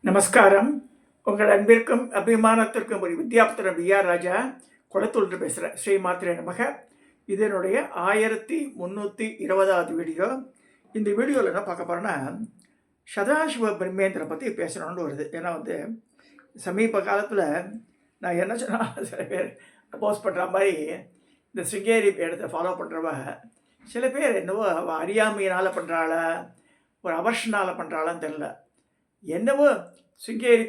நமஸ்காரம். உங்கள் அன்பிற்கும் அபிமானத்திற்கும் ஒரு வித்யாபுத்திரன் பிஆர் ராஜா குளத்தூர்ந்து பேசுகிறேன். ஸ்ரீ மாத்திரை நமக. இதனுடைய 1320வது வீடியோ. இந்த வீடியோவில் என்ன பார்க்க போகிறேன்னா, சதாசிவ பிரம்மேந்திர பற்றி பேசணும்னு வருது. ஏன்னா சமீப காலத்தில் நான் என்ன சொன்னால் சில பேர் அப்போஸ் பண்ணுற மாதிரி இந்த சிங்கேரி இடத்தை ஃபாலோ பண்ணுறவ சில பேர் என்னவோ அவள் அறியாமையினால் பண்ணுறாளா ஒரு அவர்ஷனால் பண்ணுறாளான்னு தெரில. என்னவோ சிங்கேரி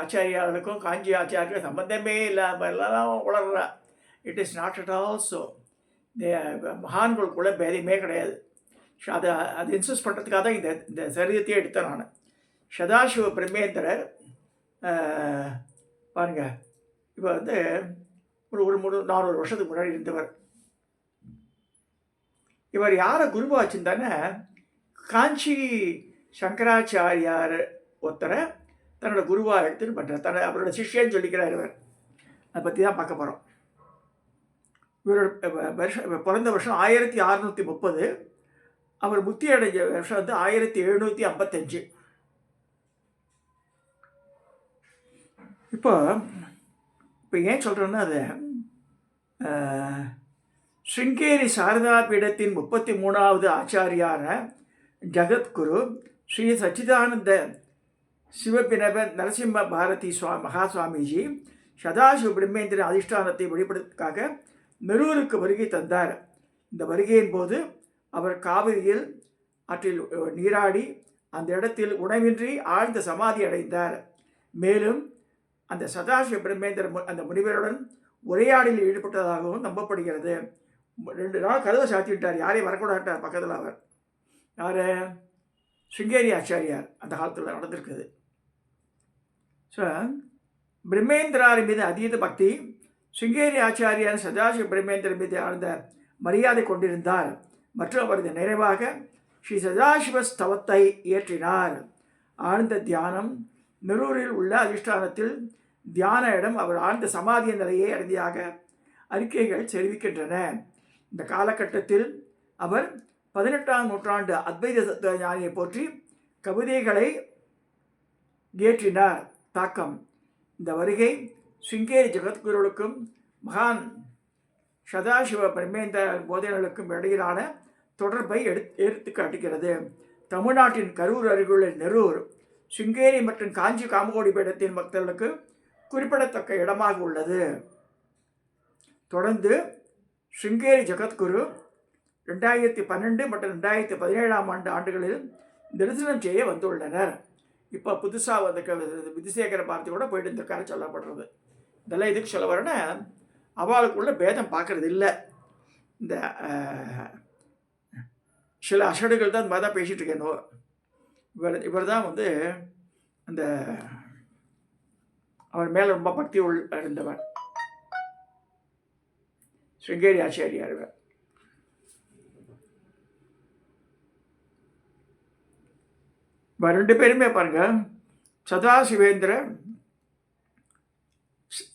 ஆச்சாரியாளுக்கும் காஞ்சி ஆச்சாரியாருக்கும் சம்பந்தமே இல்லாமல் எல்லாம் உளர்றா. It is not at all so. மகான்களுக்குள்ள பேதமே கிடையாது. அதை இன்சூஸ் பண்ணுறதுக்காக தான் இந்த சரிதத்தையே எடுத்தேன் நான். சதாசிவ பிரம்மேந்திரர் பாருங்க, இப்போ ஒரு 400 வருஷத்துக்கு முன்னாடி இருந்தவர். இவர் யாரை குருவா வச்சுருந்தானே, காஞ்சி சங்கராச்சாரியார் ஒருத்தரை தன்னோட குருவாக எடுத்துன்னு பண்ணுறார். அவரோட சிஷ்யன்னு சொல்லிக்கிறார் இவர். அதை பற்றி தான் பார்க்க போகிறோம். இவரோட பிறந்த வருஷம் 1630. அவர் முத்தி அடைஞ்ச வருஷம் 1755. இப்போ ஏன் சொல்கிறேன்னா, அது ஸ்ருங்கேரி சாரதா பீடத்தின் 33வது ஆச்சாரியான ஜகத்குரு ஸ்ரீ சச்சிதானந்த சிவபினவ நரசிம்ம பாரதி மகாசுவாமிஜி சதாசிவ பிரம்மேந்திர அதிஷ்டானத்தை வெளிப்படுத்துவதற்காக நெரூருக்கு வருகை தந்தார். இந்த வருகையின் போது அவர் காவிரியில் ஆற்றில் நீராடி அந்த இடத்தில் உணவின்றி ஆழ்ந்த சமாதி அடைந்தார். மேலும் அந்த சதாசிவ பிரம்மேந்திர அந்த முனிவருடன் உரையாடலில் ஈடுபட்டதாகவும் நம்பப்படுகிறது. 2 நாள் கதவை சாத்திவிட்டார். யாரையும் வரக்கூடாட்டார் பக்கத்தில். அவர் யார்? ஸ்ருங்கேரி ஆச்சாரியார். அந்த காலத்தில் நடந்திருக்குது. ஸோ பிரம்மேந்திரார் மீது அதீத பக்தி. ஸ்ருங்கேரி ஆச்சாரியார் சதாசிவ பிரம்மேந்திரர் மீது ஆழ்ந்த மரியாதை கொண்டிருந்தார். மற்றும் அவரது நிறைவாக ஸ்ரீ சதாசிவ ஸ்தவத்தை இயற்றினார். ஆழ்ந்த தியானம். நெரூரில் உள்ள அதிஷ்டானத்தில் தியான இடம் அவர் ஆழ்ந்த சமாதிய நிலையை அடைந்ததாக அறிக்கைகள் தெரிவிக்கின்றன. இந்த காலகட்டத்தில் அவர் 18ஆம் நூற்றாண்டு அத்வைத தத்துவ ஞானியை போற்றி கவிதைகளை இயற்றினார். தாக்கம். இந்த வருகை ஸ்ருங்கேரி ஜகத்குருவுக்கும் மகான் சதாசிவ பிரம்மேந்திர போதனைகளுக்கும் இடையிலான தொடர்பை எடுத்து காட்டுகிறது. தமிழ்நாட்டின் கரூர் அருகிலுள்ள நெரூர் ஸ்ருங்கேரி மற்றும் காஞ்சி காமகோடி பீடத்தின் பக்தர்களுக்கு குறிப்பிடத்தக்க இடமாக உள்ளது. தொடர்ந்து ஸ்ருங்கேரி ஜகத்குரு 2012 மற்றும் 2017 ஆண்டுகளில் தரிசனம் செய்ய வந்துள்ளனர். இப்போ புதுசாக விதிசேகர பாரதி கூட போயிட்டு இருந்திருக்காரு சொல்லப்படுறது. இதெல்லாம் இதுக்கு சொல்ல வரேன்னா, அவளுக்குள்ள பேதம் பார்க்கறது இல்லை. இந்த சில அசடுகள் தான் மாதிரி தான் பேசிகிட்டு இருக்கேன். இவர் தான் அந்த அவர் மேலே ரொம்ப பக்தி இருந்தவர் ஸ்ருங்கேரி ஆச்சாரியார். இப்போ 2 பேருமே பாருங்க, சதாசிவேந்திர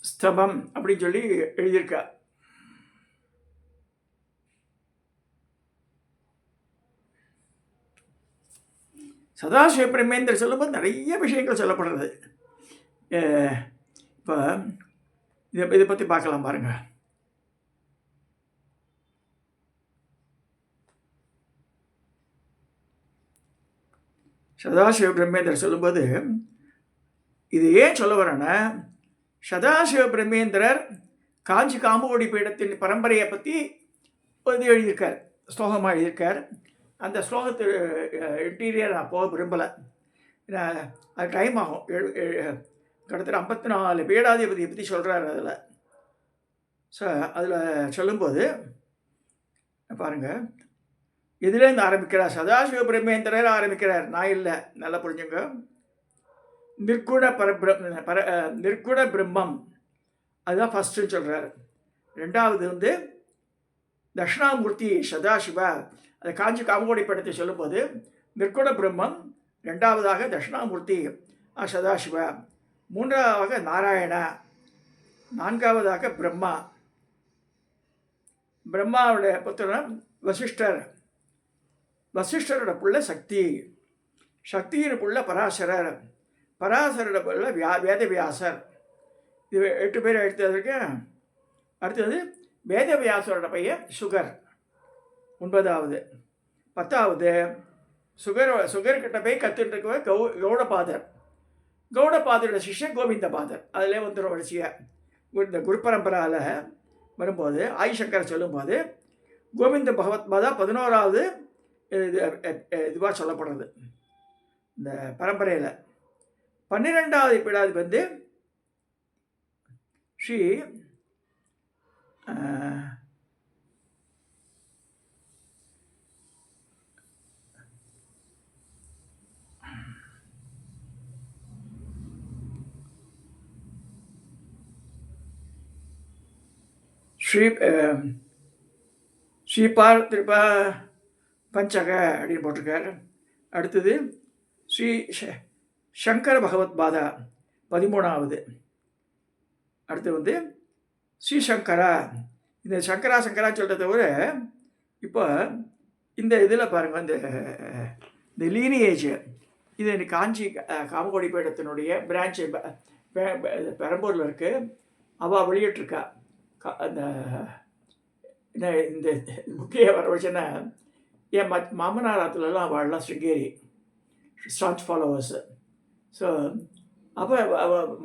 ஸ்தபம் அப்படின்னு சொல்லி எழுதியிருக்கா. சதாசிவ பிரம்மேந்திர சொல்லும்போது நிறைய விஷயங்கள் சொல்லப்படுறது. இப்போ இதை பற்றி பார்க்கலாம் பாருங்க. சதாசிவ பிரம்மேந்திரர் சொல்லும்போது இது ஏன் சொல்ல வரேன்னா, சதாசிவ பிரம்மேந்திரர் காஞ்சி காமகோடி பீடத்தின் பரம்பரையை பற்றி எழுதியிருக்கார், ஸ்லோகமாக எழுதியிருக்கார். அந்த ஸ்லோகத்து இன்டீரியர் நான் போக விரும்பலை. அது டைம் ஆகும். கிட்டத்தட்ட 54 பீடாதிபதியை பற்றி சொல்கிறார் அதில். ஸோ அதில் சொல்லும்போது பாருங்கள், இதுலேருந்து ஆரம்பிக்கிறார். சதாசிவ பிரம்மேந்திரர் ஆரம்பிக்கிறார், நான் இல்லை. நல்லா புரிஞ்சுங்க. நிர்குண பிரம்மம் அதுதான் ஃபஸ்ட்டுன்னு சொல்கிறார். 2வது தட்சிணாமூர்த்தி சதாசிவ, அது காஞ்சி காமகோடி பீடத்தை சொல்லும்போது நிர்குண பிரம்மம், 2வதாக தட்சிணாமூர்த்தி சதாசிவ, 3வது நாராயண, 4வதாக பிரம்மா. பிரம்மாவுடைய புத்திரன் வசிஷ்டர், வசிஷ்டரோட புள்ள சக்தி, சக்தியின் புள்ள பராசரர், பராசரோட வேதவியாசர். இது 8 பேர் எடுத்ததுக்கு அடுத்தது வேதவியாசரோட பையன் சுகர் 9வது. 10வது சுகர்கிட்ட போய் கற்றுட்டு இருக்கவ கௌடபாதர். கௌடபாதரோட சிஷ்யன் கோவிந்தபாதர். அதில் வந்துடும் வரிசையாக இந்த குரு பரம்பராவில் வரும்போது ஆதிசங்கர் சொல்லும்போது கோவிந்த பகவத்பாதா 11வது இதுவாக சொல்லப்படுறது இந்த பரம்பரையில். 12வது பீடாதிபதி வந்து ஸ்ரீ ஸ்ரீபால் திருப்பா பஞ்சக அப்படின்னு போட்டிருக்காரு. அடுத்தது ஸ்ரீ சங்கர பகவத்பாதா 13வது. அடுத்து வந்து ஸ்ரீசங்கரா. இந்த சங்கரா சொல்கிறத விட இப்போ இந்த இதில் பாருங்கள், இந்த லீனியேஜ் இது காஞ்சி காமகோடி பீடத்தினுடைய பிரான்ச்சு பெரம்பூரில் இருக்குது. அவள் வெளியிட்டிருக்கா. அந்த இந்த முக்கிய வர வச்சுன்னா என் மாமனாராத்துலலாம் அவள்லாம் ஸ்ருங்கேரி ஸ்டான்ச் ஃபாலோவர்ஸு. ஸோ அப்போ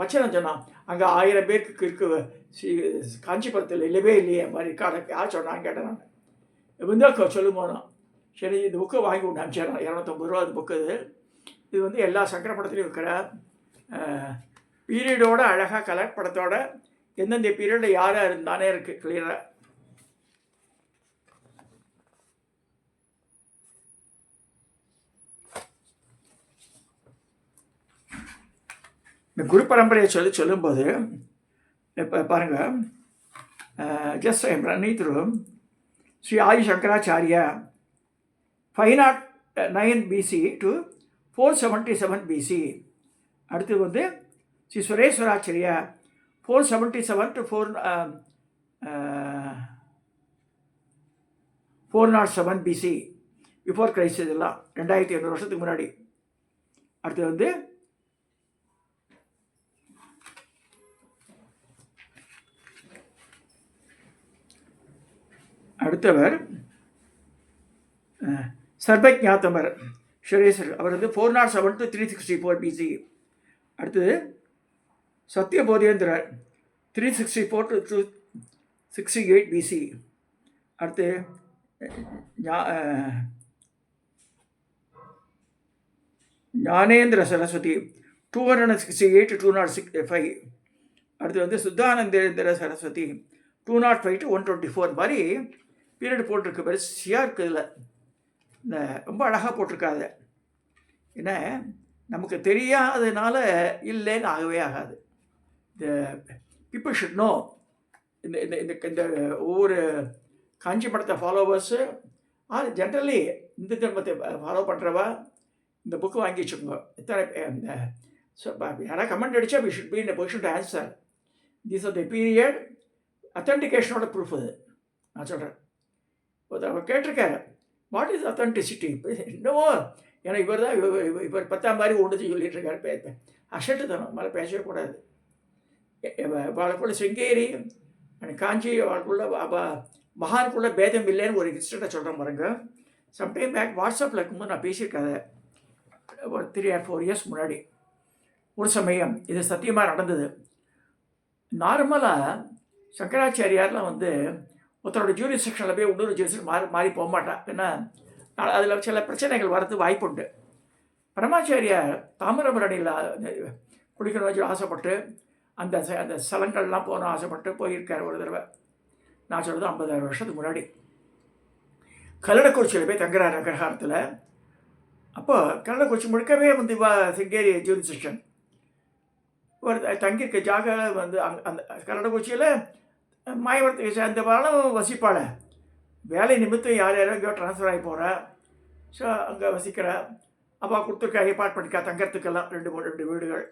மச்சனம் சொன்னான், அங்கே 1000 பேருக்கு இருக்கு காஞ்சிபுரத்தில் இல்லவே இல்லையே மாதிரி இருக்காட யார் சொன்னான்னு கேட்டேன் நான். இருந்தால் சொல்லுமோனா சரி இந்த புக்கை வாங்கி விட்டு அனுப்பிச்சேன். 250 ரூபா அது புக்கு. இது வந்து எல்லா சங்கர படத்துலையும் இருக்கிற பீரியடோட அழகாக கலர் படத்தோட எந்தெந்த பீரியடில் யாராக இருந்தானே இருக்குது கிளியராக. இந்த குரு பரம்பரையை சொல்லும்போது இப்போ பாருங்கள், just I'm running through Shri Adi Shankaracharya 509 BC to 477 BC. அடுத்து வந்து Shri Sureshwaracharya 477 to 407 BC before Christ. இதெல்லாம் 2800 வருஷத்துக்கு முன்னாடி. அடுத்து வந்து அடுத்தவர் சர்வஜாத்தமர் சுரேஸ்வர். அவர் வந்து 407 to 364 BC. அடுத்தது சத்யபோதேந்திரர் 364 to 268 BC. அடுத்து ஞானேந்திர சரஸ்வதி 268 to 205. அடுத்து வந்து சுத்தானந்தேந்திர சரஸ்வதி 205 to 124 மாதிரி பீரியட் போட்டிருக்கு. வரிசையாக இருக்குது. இதில் இந்த ரொம்ப அழகாக போட்டிருக்காது. ஏன்னா நமக்கு தெரியாததுனால இல்லைன்னு ஆகவே ஆகாது. இந்த பீப்புள் ஷுட் நோ. இந்த இந்த இந்த ஒவ்வொரு காஞ்சி படத்தை ஃபாலோவர்ஸு ஜென்ரலி இந்து தர்மத்தை ஃபாலோ பண்ணுறவா இந்த புக்கு வாங்கி வச்சுக்கோங்க. எத்தனை யாராவது கமெண்ட் அடித்தா we should be in position to answer. This are the period அத்தன்டிகேஷனோட ப்ரூஃப் அது. நான் சொல்கிறேன், அவர் கேட்டிருக்காரு வாட் இஸ் அத்தன்டிசிட்டி. இன்னமோ ஏன்னா இவர் தான் இவர் 10ஆம் மாதிரி ஒன்று சொல்லிட்டு இருக்காரு. அசட்டு தனம் மேலே பேசவே கூடாது. அவளுக்குள்ள சிங்கேரி காஞ்சி அவளுக்குள்ள மகானுக்குள்ள பேதம் இல்லைன்னு ஒரு இன்ஸ்டண்ட்டாக சொல்கிறேன் பாருங்க. சம்டைம் பேக் வாட்ஸ்அப்பில் இருக்கும்போது நான் பேசியிருக்காத ஒரு 3 or 4 years முன்னாடி. ஒரு சமயம் இது சத்தியமாக நடந்தது. நார்மலாக சங்கராச்சாரியார்லாம் வந்து ஒருத்தரோட ஜூரி செக்ஷனில் போய் இன்னொரு ஜூரி செக்ஷன் மாறி போக மாட்டான். ஏன்னா அதில் சில பிரச்சனைகள் வரது வாய்ப்புண்டு. பரமாச்சாரியார் தாமிரபரணியில் குளிக்கணும் வச்சு ஆசைப்பட்டு அந்த அந்த ஸ்தலங்கள்லாம் போகணும் ஆசைப்பட்டு போயிருக்கார் ஒரு தடவை. நான் சொல்கிறது 50,000 வருஷத்துக்கு முன்னாடி. கல்லடக்குறிச்சியில் போய் தங்குறார் அக்ரஹாரத்தில். அப்போ கல்லடக்குறிச்சி முழுக்கவே வந்து சிங்கேரி ஜூரி செக்ஷன் ஒரு தங்கியிருக்க ஜாக வந்து அந்த கல்லடக்குறிச்சியில் மாயவரத்துக்கு சேர்ந்தவாலும் வசிப்பாள். வேலை நிமித்தம் யார் யாரும் எங்கேயோ ட்ரான்ஸ்ஃபர் ஆகி போகிறா. ஸோ அங்கே வசிக்கிறா. அப்போ கொடுத்துருக்கா அப்பார்ட்மெண்ட்க்கா தங்கறதுக்கெல்லாம் 2 வீடுகள்.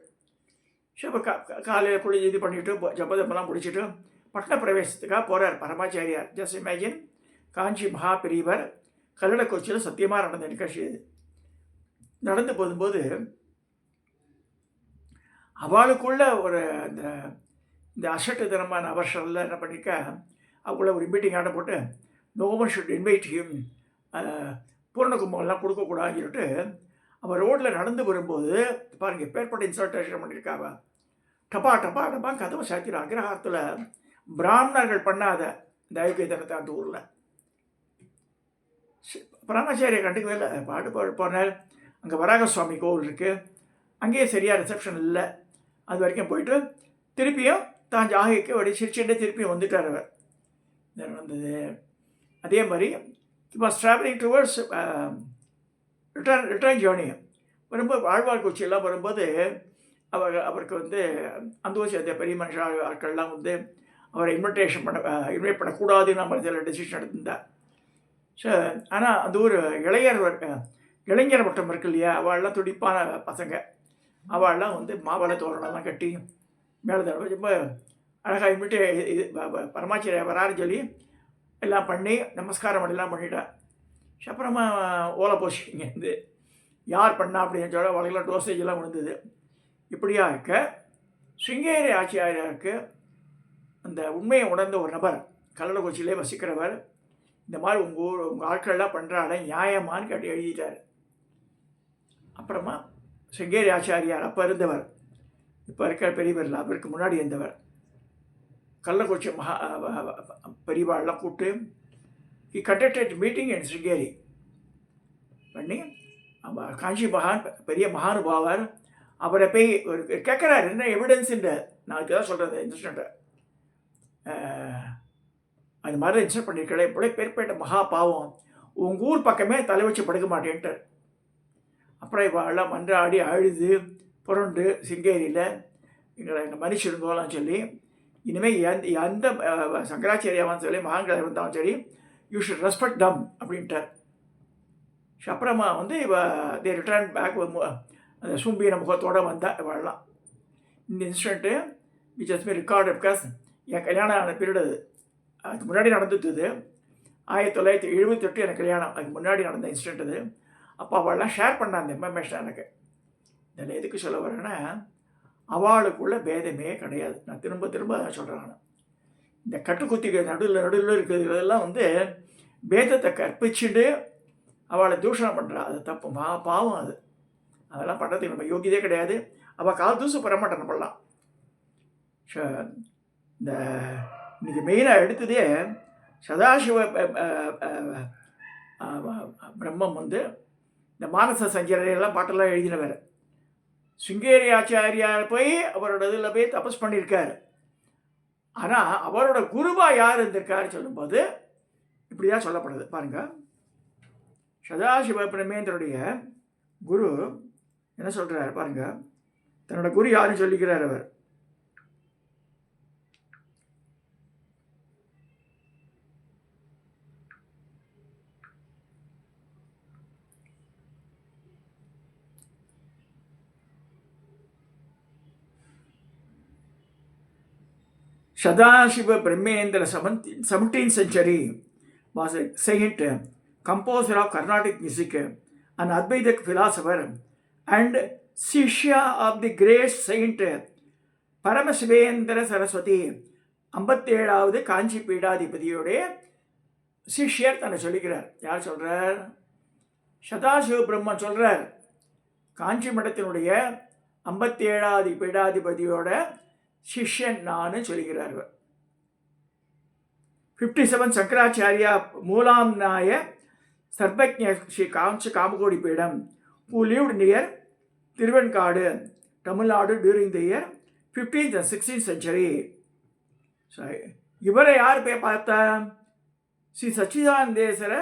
ஸோ இப்போ காலையில் குழி இது பண்ணிவிட்டு ஜபதமெல்லாம் முடிச்சுட்டு பட்டண பிரவேசத்துக்காக போகிறார் பரமாச்சாரியார். ஜஸ்ட் இமேஜின், காஞ்சி மகா பெரியவர் கல்லடக்குறிச்சியில் சத்தியமாக நடந்த நிகழ்ச்சி இது. நடந்து போகும்போது அவளுக்குள்ள ஒரு இந்த இந்த அசட்டு தினமான அவசரில் என்ன பண்ணியிருக்கா, அவளுக்குள்ள ஒரு மீட்டிங் ஆட போட்டு no one should invite him, பூரண கும்பம்லாம் கொடுக்கக்கூடாதுன்னு சொல்லிட்டு அவள் ரோட்டில் நடந்து வரும்போது பாருங்கள் எப்பேற்பட்ட இன்சல்டேஷன் பண்ணியிருக்கா. அவள் டப்பா டப்பா டப்பா கதவை சாத்திர அக்ரஹாரத்தில் பிராமணர்கள் பண்ணாத இந்த ஐக்கிய தினத்தை அந்த ஊரில் பிராமணாச்சாரியை கண்டுக்கவே இல்லை. பாட்டு போனால் அங்கே வராக சுவாமி கோவில் இருக்குது, அங்கேயே சரியாக ரிசப்ஷன் இல்லை. அது வரைக்கும் போயிட்டு திருப்பியும் தான் ஜாகிக்கு வடி சிரிச்சுட்டே திருப்பியும் வந்துட்டார் அவர். இது நடந்தது. அதே மாதிரி was travelling towards return journey வரும்போது ஆழ்வார்குறிச்சியெல்லாம் வரும்போது அவருக்கு வந்து அந்த அந்த பெரிய மனுஷ ஆட்கள்லாம் வந்து அவரை இன்வைட் பண்ணக்கூடாதுன்னு நம்ம இதில் டெசிஷன் எடுத்திருந்தார். ஸோ ஆனால் அந்த ஒரு இளைஞர் வட்டம் இருக்கு இல்லையா, அவள்லாம் துடிப்பான பசங்க, அவள்லாம் வந்து மாவள தோரணெல்லாம் கட்டி மேலே ரொம்ப அழகாக இன்விட்டு இது பரமாச்சாரியா வராருன்னு சொல்லி எல்லாம் பண்ணி நமஸ்காரம் எல்லாம் பண்ணிட்டா. அப்புறமா ஓலை போச்சு இங்கேருந்து யார் பண்ணா அப்படின்னு சொல்ல வலையில் டோசேஜ் எல்லாம் விழுந்தது. இப்படியா இருக்க ஸ்ருங்கேரி ஆச்சாரியாருக்கு அந்த உண்மையை உணர்ந்த ஒரு நபர் கல்லடக்குறிச்சியிலே வசிக்கிறவர் இந்த மாதிரி உங்கள் ஆட்கள்லாம் பண்ணுறாட நியாயமானு கேட்டு எழுதிட்டார். அப்புறமா ஸ்ருங்கேரி ஆச்சாரியார் அப்போ இருந்தவர், இப்போ இருக்கிற பெரியவர் அவருக்கு முன்னாடி இருந்தவர், கள்ளக்குறிச்சி பெரியவாள்லாம் கூப்பிட்டு கண்டக்டட் மீட்டிங் இன் ஸ்ருங்கேரி பண்ணி காஞ்சி பெரிய மகானுபாவர் அவரை போய் ஒரு கேட்குறாரு என்ன எவிடன்ஸுன்ற. நான் அதுக்கு தான் சொல்கிறது இன்சிடெண்ட்டை அது மாதிரி இன்சிடென்ட் பண்ணியிருக்கேன். இப்படி பேர்பேட்ட மகா பாவம் உங்கள் ஊர் பக்கமே தலை வச்சு படுக்க மாட்டேன்ட்டார். அப்புறம் இப்போ எல்லாம் மன்றாடி அழுது புரண்டு சிங்கேரியில் எங்கள் மனுஷருங்கோலாம் சொல்லி இனிமேல் எந்த சங்கராச்சாரியாவும் சரி மகான்களை இருந்தாலும் சரி யூ ஷுட் ரெஸ்பெக்ட் தம் அப்படின்ட்டார். அப்புறமா வந்து தே ரிட்டர்ன் பேக் அந்த சூம்பின முகத்தோடு வந்தால் இவெல்லாம் இந்த incident which has been record because என் கல்யாணம் ஆன பீரியட் அதுக்கு முன்னாடி நடந்துட்டுது. 1978 எனக்கு கல்யாணம், அதுக்கு முன்னாடி நடந்த இன்சிடென்ட் அது. அப்போ அவள்லாம் ஷேர் பண்ணான் அந்த இன்ஃபர்மேஷன் எனக்கு. இதில் எதுக்கு சொல்ல வரேன்னா அவளுக்குள்ள பேதமே கிடையாது. நான் திரும்ப திரும்ப சொல்கிறேன். நான் இந்த கட்டுக்குத்திகள் நடுவில் இருக்கிறதுலாம் வந்து பேதத்தை கற்பிச்சுட்டு அவளை தூஷணம் பண்ணுறா. அது தப்பு, பாவம் அது. அதெல்லாம் பண்ணுறதுக்கு நம்ம யோகியதே கிடையாது. அவள் கால் தூசு பெற மாட்டேன் பண்ணலாம். இந்த இன்றைக்கி மெயினாக எடுத்ததே சதாசிவ பிரம்மம் வந்து இந்த மானச சஞ்சரையெல்லாம் பாட்டெல்லாம் எழுதினவர். ஸ்ருங்கேரி ஆச்சாரியார் போய் அவரோட இதில் போய் தபஸ் பண்ணியிருக்கார். ஆனால் அவரோட குருவா யார் இருந்திருக்காரு சொல்லும்போது இப்படி தான் சொல்லப்படுது. பாருங்கள், சதாசிவ பிரம்மேந்திரனுடைய குரு என்ன சொல்கிறார் பாருங்கள். தன்னோட குரு யாருன்னு சொல்லிக்கிறார் அவர். Sadashiva Brahmendra, 17th century, was a saint, composer of Carnatic music, an Advaitic philosopher, and Shishya of the great saint Paramasivendra Saraswati, 57வது காஞ்சி பீடாதிபதியோடைய சிஷ்யர் தன்னை சொல்லிக்கிறார். யார் சொல்கிறார்? சதாசிவ பிரம்மன் சொல்கிறார். காஞ்சி மடத்தினுடைய 57வது பீடாதிபதியோட சிஷ்யன் நான் சொல்கிறார். 57 சங்கராச்சாரியா மூலாம்நாய சர்வஜ்ஞ ஸ்ரீ காமகோடி பீடம், who lived near Thiruvenkadu, Tamil Nadu during the year 15th and 16th century. இவரை யார் போய் பார்த்தா? Sri சச்சிதானந்தேஸ்வர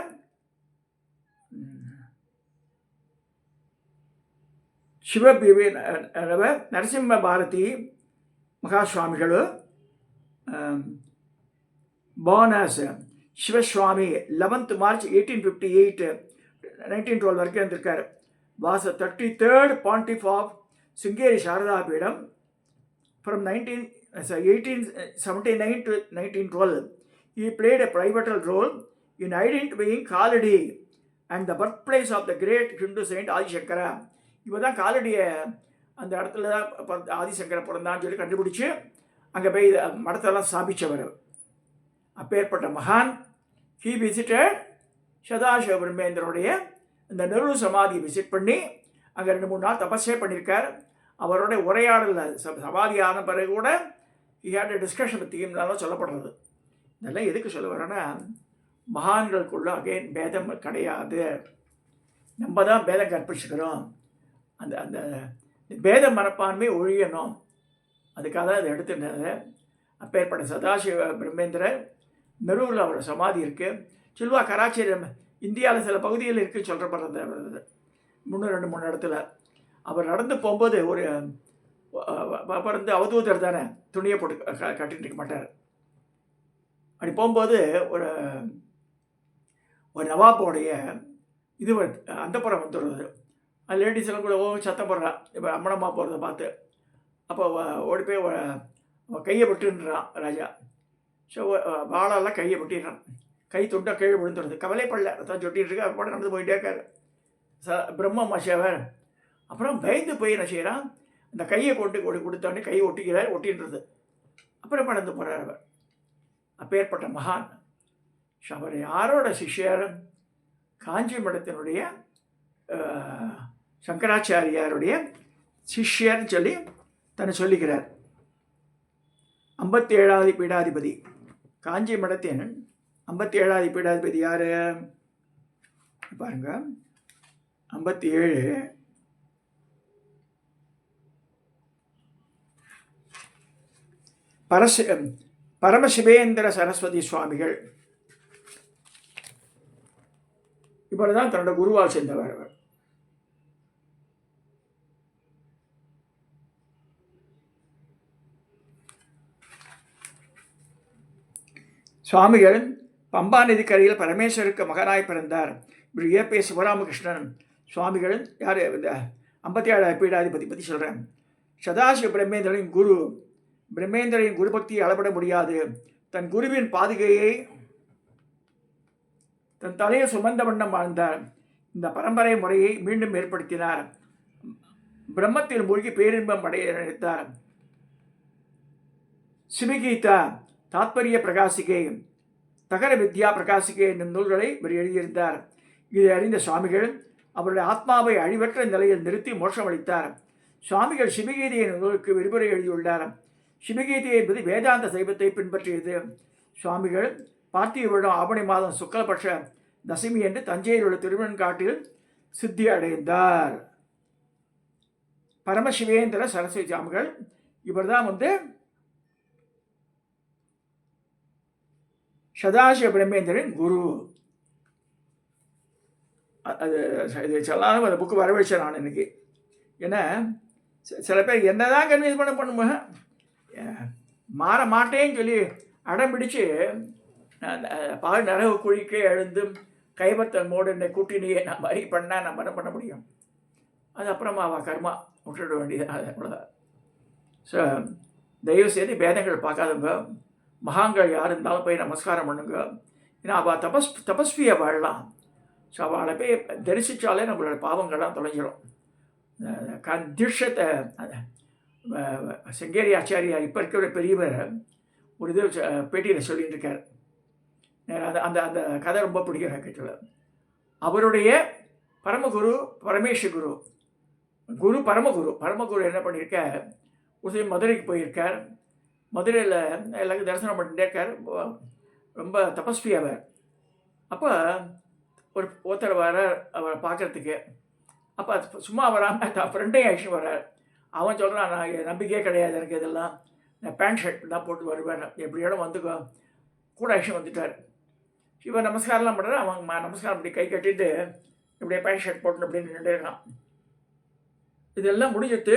சிவபிவி Narasimha Bharathi மகாஸ்வாமிಗಳು born as சிவஸ்வாமி 11th March 1858 1912 வரைக்கும் இருந்திருக்கார். was the 33rd pontiff of Sringeri Sharada Peedam from 1879 to 1912. He played a pivotal role in identifying Kaladi and the birthplace of the great Hindu saint Adi Shankara. இவர் தான் காலடியை அந்த இடத்துல தான் ஆதிசங்கர பிறந்தான்னு சொல்லி கண்டுபிடிச்சி அங்கே போய் மடத்தெல்லாம் ஸ்தாபித்தவர். அப்பேற்பட்ட மகான் ஹீ விசிட்டட் சதாசிவ பிரம்மேந்திரனுடைய இந்த நெரு சமாதியை விசிட் பண்ணி அங்கே 2-3 நாள் தபஸே பண்ணியிருக்கார். அவருடைய உரையாடலில் சமாதியான பிறகு கூட he had a discussion with ஹிம்னாலும் சொல்லப்படுறது. இதெல்லாம் எதுக்கு சொல்ல வரேன்னா, மகான்களுக்குள்ள அகைன் பேதம் கிடையாது, நம்ம தான் பேதம் கற்பிச்சுக்கிறோம். அந்த அந்த பேத மனப்பான்மை ஒழியணும், அதுக்காக தான் அதை எடுத்துட்டது. அப்பேற்பட்ட சதாசிவ பிரம்மேந்திரர் நெரூரில் அவரோட சமாதி இருக்குது. சில்வா கராச்சி இந்தியாவில் சில பகுதியில் இருக்குன்னு சொல்கிறப்படுறது. 2-3 இடத்துல அவர் நடந்து போகும்போது ஒரு அப்புறம் அவதூதர் தானே, துணியை போட்டு கட்டிட்டு இருக்க மாட்டார். அப்படி போகும்போது ஒரு நவாப்போடைய இது அந்தப்புறம் வந்துடுறது. லேடிஸ் எல்லாம் கூட சத்தம் போடுறான். இப்போ அம்மனம்மா போகிறத பார்த்து அப்போ ஓடி போய் கையை விட்டுன்றான் ராஜா. ஸோ வாழெல்லாம் கையை விட்டிடுறான். கை துண்டா கீழே விழுந்துடுறது. கவலைப்படல, தான் சொட்டின்னு இருக்கு. அப்போ நடந்து போயிட்டே இருக்காரு பிரம்ம மஷவர். அப்புறம் பயந்து போய் என்ன செய்கிறான், அந்த கையை கொடுத்தோடனே கை ஒட்டின்றது. அப்புறம் நடந்து போகிறார் அவர். அப்பேற்பட்ட மகான். அவர் யாரோட சிஷ்யர்? காஞ்சி மடத்தினுடைய சங்கராச்சாரியாருடைய சிஷ்யர்னு சொல்லி தன்னை சொல்லிக்கிறார். 57வது பீடாதிபதி, காஞ்சி மடத்தின் 57வது பீடாதிபதி யார் பாருங்க. 57 பரமசிவேந்திர சரஸ்வதி சுவாமிகள். இவர் தான் தன்னோட குருவால் சேர்ந்தவர். அவர் சுவாமிகள் பம்பா நதிக்கரையில் பரமேஸ்வருக்கு மகனாய் பிறந்தார். இப்படி ஏபி சிவராமகிருஷ்ணன் சுவாமிகள் யார்? இந்த 57 பீடாதிபதி பற்றி சொல்கிறேன். சதாசிவ பிரம்மேந்திரனின் குரு. பிரம்மேந்திரனின் குரு பக்தியை அளவிட முடியாது. தன் குருவின் பாதுகையை தன் தலையை சுமந்த வண்ணம் வாழ்ந்தார். இந்த பரம்பரை முறையை மீண்டும் ஏற்படுத்தினார். பிரம்மத்தில் மூழ்கி பேரின்பம் அடைய நினைத்தார். சிவகீதா, தாத்பரிய பிரகாசிகை, தகர வித்யா பிரகாசிகை என்னும் நூல்களை இவர் எழுதியிருந்தார். இதை அறிந்த சுவாமிகள் அவருடைய ஆத்மாவை அழிவற்ற நிலையில் நிறுத்தி மோட்சம் அளித்தார். சுவாமிகள் சிவகீதை நூலுக்கு விரிவுரை எழுதியுள்ளார். சிவகீதை என்பது வேதாந்த சைவத்தை பின்பற்றியது. சுவாமிகள் பார்த்திவ வருடம் ஆவணி மாதம் சுக்லபட்ச தசமி என்று தஞ்சையில் உள்ள திருவெண்காட்டில் சித்தி அடைந்தார். பரமசிவேந்திர சரஸ்வதி சுவாமிகள் இவர் தான் சதாசிவ பிரம்மேந்திரன் குரு. அது இது சொல்லாலும் அந்த புக்கு வரவழைச்சேன் நான் இன்னைக்கு. ஏன்னா சில பேர் என்னதான் கன்வின்ஸ் பண்ணுங்க மாற மாட்டேன்னு சொல்லி அடம் பிடிச்சு பால் நரவு குழிக்கே எழுந்து கைபத்தன் மோடு என்னை கூட்டினியே நான் மாதிரி பண்ணால் நம்ம என்ன பண்ண முடியும்? அது அப்புறமா அவள் கர்மா விட்டுட வேண்டியது. அது அவ்வளோதான். ஸோ தயவு செய்து பேதங்கள் பார்க்காதுங்க. மகான்கள் யார் இருந்தாலும் போய் நமஸ்காரம் பண்ணுங்க. ஏன்னா அவள் தபஸ்வியை வாழலாம். ஸோ அவளை போய் தரிசித்தாலே நம்மளோட பாவங்கள்லாம் தொலைஞ்சிடும். தீட்சத்தை செங்கேரி ஆச்சாரியார் இப்போ இருக்கிற பெரியவர் ஒரு இது பேட்டியில் சொல்லிட்டு இருக்கார். அந்த அந்த கதை ரொம்ப பிடிக்கும் எனக்கு. அவருடைய பரமகுரு பரமேஸ்வர குரு பரமகுரு என்ன பண்ணியிருக்கார், ஒரு மதுரைக்கு போயிருக்கார். மதுரையில் எல்லாருக்கும் தரிசனம் பண்ணிட்டே இருக்கார். ரொம்ப தபஸ்வி அவர். அப்போ ஒருத்தர் வரார் அவரை பார்க்குறதுக்கு. அப்போ சும்மா வராமல் தான் ஃப்ரெண்டையும் அழிச்சு வர்றார். அவன் சொல்கிறான், நான் நம்பிக்கையே கிடையாது எனக்கு, இதெல்லாம் நான் பேண்ட் ஷர்ட் தான் போட்டு வருவேன், எப்படி இடம் வந்துக்கோ கூட அழிச்சு வந்துட்டார். இவன் நமஸ்காரம்லாம் பண்ணுறாரு. அவன் நமஸ்காரம் இப்படி கை கட்டிட்டு இப்படியே பேண்ட் ஷர்ட் போட்டு அப்படின்னு நின்றுட்டே இருக்கான். இதெல்லாம் முடிஞ்சிட்டு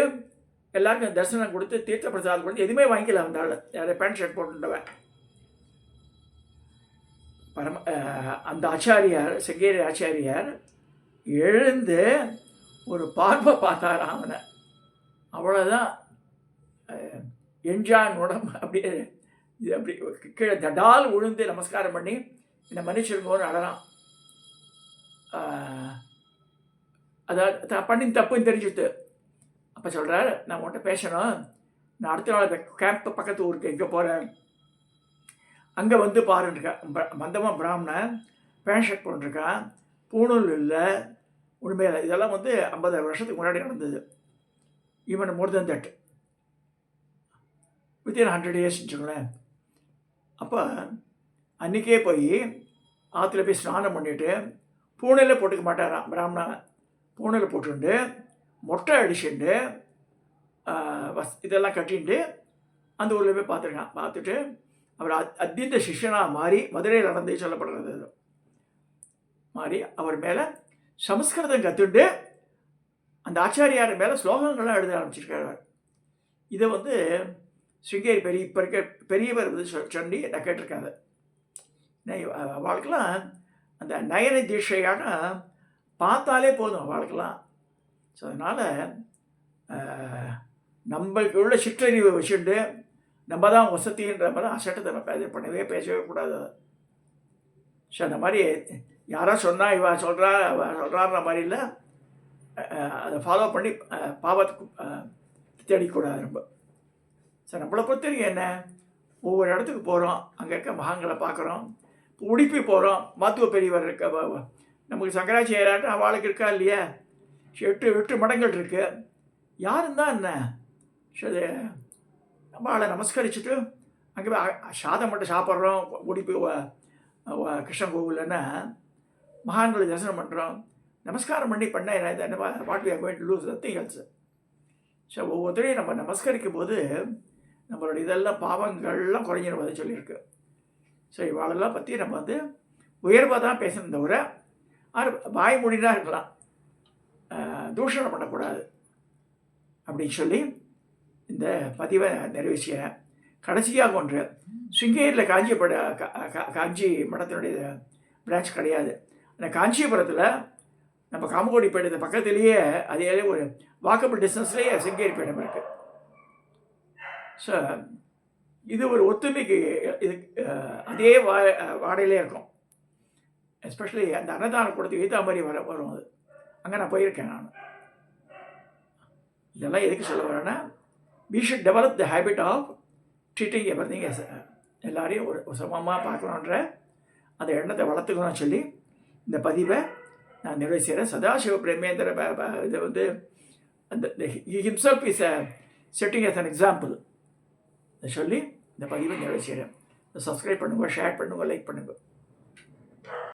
எல்லாருக்கும் தரிசனம் கொடுத்து தீர்த்த பிரசாதம் கொடுத்து எதுவுமே வாங்கிக்கல வந்தாள். யாரே பேண்ட் ஷர்ட் போட்டுட்டவன். அந்த ஆச்சாரியார் செங்கேரி ஆச்சாரியார் எழுந்து ஒரு பார்வை பார்த்தாராம் அவனை. அவ்வளோதான், என்ஜான் உடம்பு அப்படியே இது அப்படி கீழே தடால் விழுந்து நமஸ்காரம் பண்ணி என்னை மன்னிச்சிருங்கோன்னு அழறான். அதாவது பண்ணி தப்புன்னு தெரிஞ்சுட்டு அப்போ சொல்கிறார், நான் உன்கிட்ட பேசணும், நான் அடுத்த நாள் கேம்ப் பக்கத்து ஊருக்கு எங்கே போகிறேன், அங்கே வந்து பாருன்ருக்கேன். மந்தமாக பிராமணன் பேண்ட் ஷர்ட் போட்டுருக்கான், பூணூல் இல்லை, உண்மையில் இதெல்லாம் வந்து 50 வருஷத்துக்கு முன்னாடி நடந்தது. Even more then that, within 100 years வச்சுக்கோங்களேன். அப்போ அன்றைக்கே போய் ஆற்றுல போய் ஸ்நானம் பண்ணிவிட்டு, பூனையில் போட்டுக்க மாட்டாராம் பிராமணன். பூனையில் போட்டுண்டு மொட்டை அடிச்சுட்டு இதெல்லாம் கட்டிட்டு அந்த ஊரில் போய் பார்த்துருக்கான். பார்த்துட்டு அவர் அத்தியந்த சிஷ்யனாக மாறி, மதுரையில் நடந்தே சொல்லப்படுறது மாறி, அவர் மேலே சமஸ்கிருதம் கற்றுண்டு அந்த ஆச்சாரியார் மேலே ஸ்லோகங்கள்லாம் எழுத ஆரம்பிச்சிருக்கார். இதை வந்து ஸ்ருங்கேரி இப்போ இருக்க பெரியவர் வந்து சொல்லி நான் கேட்டிருக்காங்க. அவளுக்கெல்லாம் அந்த நயன தீட்சையான பார்த்தாலே போதும் அவளுக்கெல்லாம். ஸோ அதனால் நம்மளுக்கு உள்ள சிற்றறிவை வச்சுட்டு நம்ம தான் வசதின்ற மாதிரி அசட்டத்தை இது பண்ணவே பேசவே கூடாது. ஸோ அந்த மாதிரி யாரோ சொன்னால் இவ சொல்கிறான்ற மாதிரி இல்லை, அதை ஃபாலோ பண்ணி பாவத்துக்கு தேடிக்கூடாது ரொம்ப. ஸோ நம்மளை பொறுத்தவரைக்கும் என்ன, ஒவ்வொரு இடத்துக்கு போகிறோம், அங்கே இருக்க மகான்களை பார்க்குறோம். இப்போ உடுப்பி போகிறோம், மாத்துவ பெரியவர் இருக்க, நமக்கு சங்கராச்சாரியாட்ட அவளுக்கு இருக்கா இல்லையா, 8 மடங்கள் இருக்குது. யாரும் தான் என்ன, சரி நம்ம ஆளை நமஸ்கரிச்சுட்டு அங்கே போய் சாதம் மட்டும் சாப்பிட்றோம். உடுப்பி கிருஷ்ணன் கோவில்னா மகான்களை தரிசனம் பண்ணுறோம், நமஸ்காரம் பண்ண என்ன what we are going to lose nothing else. So ஒவ்வொருத்தரையும் நம்ம நமஸ்கரிக்கும் போது நம்மளோட இதெல்லாம் பாவங்கள்லாம் குறைஞ்சிருவதை சொல்லியிருக்கு. ஸோ இவாளெல்லாம் பற்றி நம்ம வந்து உயர்வாக தான் பேசணும் தவிர வாய் மொழிதான் இருக்கலாம், தூஷணம் பண்ணக்கூடாது அப்படின்னு சொல்லி இந்த பதிவை நிறைவு செய்கிறேன். கடைசியாக ஒன்று, ஸ்ருங்கேரியில் காஞ்சி மடத்தினுடைய பிரான்ச் கிடையாது. அந்த காஞ்சிபுரத்தில் நம்ம காமகோடி பீடத்து பக்கத்துலேயே அதே ஒரு வாக்கபிள் டிஸ்டன்ஸ்லேயே ஸ்ருங்கேரி பீடம் இருக்குது. ஸோ இது ஒரு ஒத்துமைக்கு இது அதே வாடையிலே இருக்கும். எஸ்பெஷலி அந்த அன்னதான கூடத்துக்கு ஏற்ற மாதிரி வரும் அது. அங்கே நான் போயிருக்கேன் நான். இதெல்லாம் எதுக்கு சொல்ல வரேன்னா, we should develop the habit of treating everything as எல்லாரையும் ஒரு சமமாக பார்க்கணுன்ற அந்த எண்ணத்தை வளர்த்துக்கணும்னு சொல்லி இந்த பதிவை நான் நிறைவு செய்கிறேன். சதாசிவ பிரேமேந்திர இதை வந்து அந்த himself is setting as an example சொல்லி இந்த பதிவை நிறைவு செய்கிறேன். சப்ஸ்கிரைப் பண்ணுங்கள், ஷேர் பண்ணுங்கள், லைக் பண்ணுங்கள்.